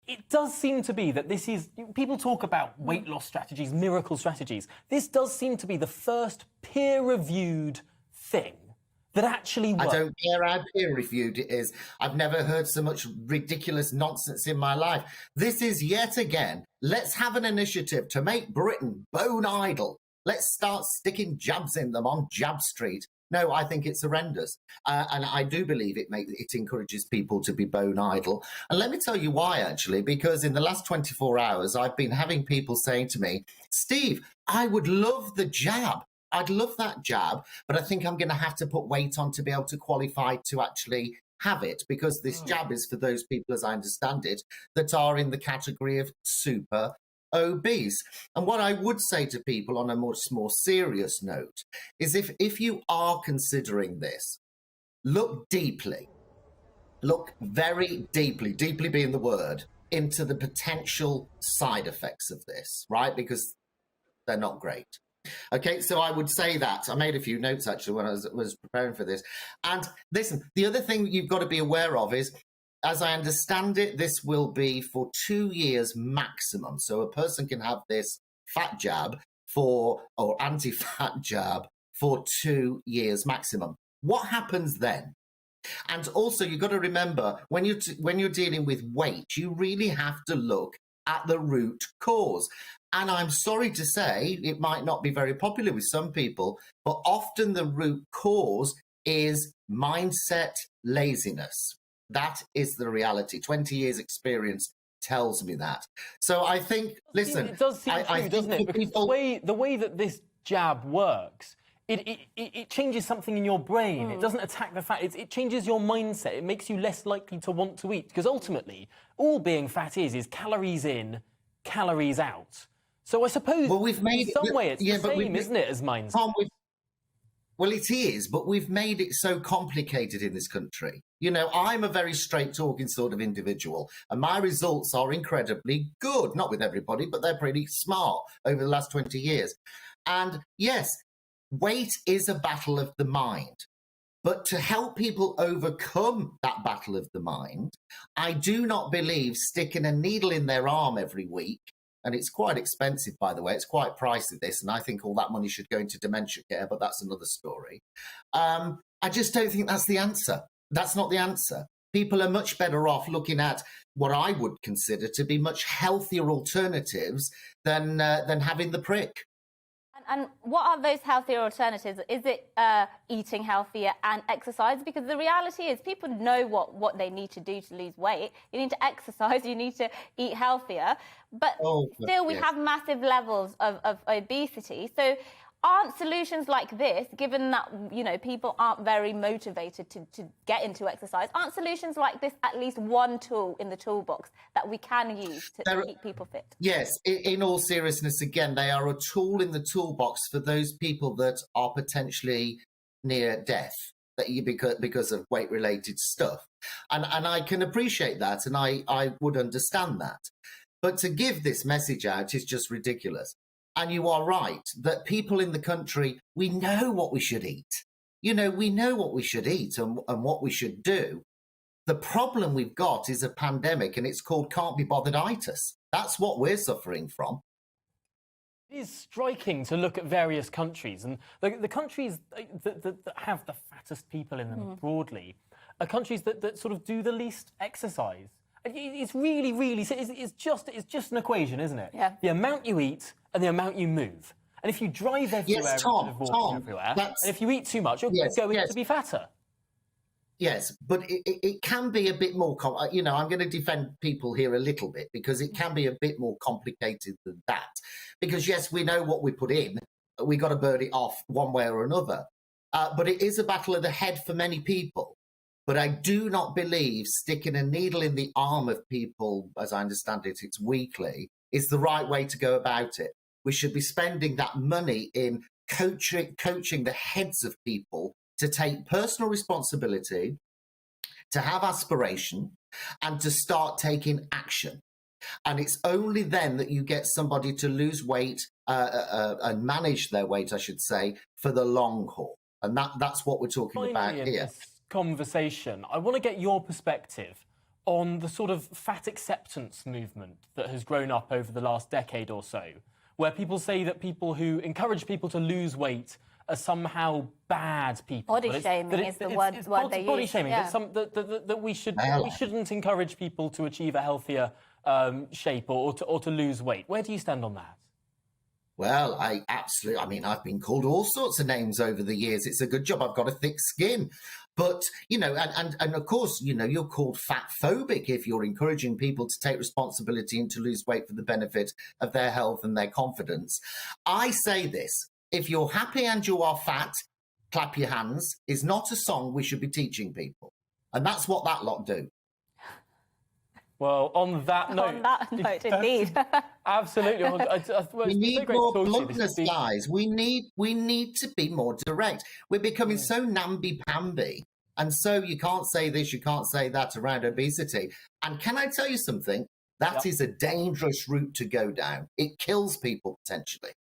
it does seem to be that this is... People talk about weight loss strategies, miracle strategies. This does seem to be the first peer-reviewed thing that actually works. I don't care how peer-reviewed it is. I've never heard so much ridiculous nonsense in my life. This is yet again, let's have an initiative to make Britain bone idle. Let's start sticking jabs in them on Jab Street. No, I think it's horrendous. And I do believe it encourages people to be bone idle. And let me tell you why, actually, because in the last 24 hours, I've been having people saying to me, Steve, I would love the jab. I'd love that jab, but I think I'm going to have to put weight on to be able to qualify to actually have it, because this jab is for those people, as I understand it, that are in the category of super obese. And what I would say to people on a much more serious note is if you are considering this, look deeply, look very deeply, deeply being the word, into the potential side effects of this, right? Because they're not great. Okay, so I would say that. I made a few notes, actually, when I was preparing for this. And listen, the other thing you've got to be aware of is, as I understand it, this will be for 2 years maximum. So a person can have this fat jab or anti-fat jab for 2 years maximum. What happens then? And also, you've got to remember, when you're dealing with weight, you really have to look at the root cause. And I'm sorry to say, it might not be very popular with some people, but often the root cause is mindset laziness. That is the reality. 20 years experience tells me that. So I think, listen, it does seem true, doesn't it? Because the way that this jab works, it changes something in your brain. It doesn't attack the fat. It changes your mindset. It makes you less likely to want to eat. Because ultimately, all being fat is calories in, calories out. So I suppose in some way it's the same, isn't it, as mindset? Well, it is, but we've made it so complicated in this country. You know, I'm a very straight-talking sort of individual, and my results are incredibly good. Not with everybody, but they're pretty smart over the last 20 years. And yes, weight is a battle of the mind. But to help people overcome that battle of the mind, I do not believe sticking a needle in their arm every week, and it's quite expensive, by the way. It's quite pricey, this, and I think all that money should go into dementia care, but that's another story. I just don't think that's the answer. That's not the answer. People are much better off looking at what I would consider to be much healthier alternatives than having the prick. And what are those healthier alternatives? Is it eating healthier and exercise? Because the reality is people know what they need to do to lose weight. You need to exercise, you need to eat healthier. But still we have massive levels of obesity. So aren't solutions like this, given that, you know, people aren't very motivated to get into exercise, aren't solutions like this at least one tool in the toolbox that we can use to keep people fit? Yes, in all seriousness, again, they are a tool in the toolbox for those people that are potentially near death because of weight-related stuff. And I can appreciate that, and I would understand that. But to give this message out is just ridiculous. And you are right that people in the country, we know what we should eat. You know, we know what we should eat and what we should do. The problem we've got is a pandemic, and it's called can't be bothered-itis. That's what we're suffering from. It is striking to look at various countries, and the countries that have the fattest people in them broadly are countries that sort of do the least exercise. It's really, it's just an equation, isn't it? Yeah. The amount you eat and the amount you move. And if you drive everywhere instead of walking everywhere, and if you eat too much, you're going to be fatter. Yes, but it can be a bit more, you know, I'm going to defend people here a little bit because it can be a bit more complicated than that. Because, yes, we know what we put in, but we got to burn it off one way or another. But it is a battle of the head for many people. But I do not believe sticking a needle in the arm of people, as I understand it, it's weekly, is the right way to go about it. We should be spending that money in coaching the heads of people to take personal responsibility, to have aspiration, and to start taking action. And it's only then that you get somebody to lose weight and manage their weight, I should say, for the long haul. And that's what we're talking about here. Conversation, I want to get your perspective on the sort of fat acceptance movement that has grown up over the last decade or so, where people say that people who encourage people to lose weight are somehow bad people. Body shaming is the word they use. Body shaming. Yeah. That we shouldn't encourage people to achieve a healthier shape or to lose weight. Where do you stand on that? Well, I've been called all sorts of names over the years. It's a good job I've got a thick skin. But, and of course, you're called fat phobic if you're encouraging people to take responsibility and to lose weight for the benefit of their health and their confidence. I say this, if you're happy and you are fat, clap your hands, is not a song we should be teaching people. And that's what that lot do. Well, on that note... On that note, indeed. Absolutely. We need more bluntness, guys. We need to be more direct. We're becoming so namby-pamby. And so you can't say this, you can't say that around obesity. And can I tell you something? That is a dangerous route to go down. It kills people, potentially.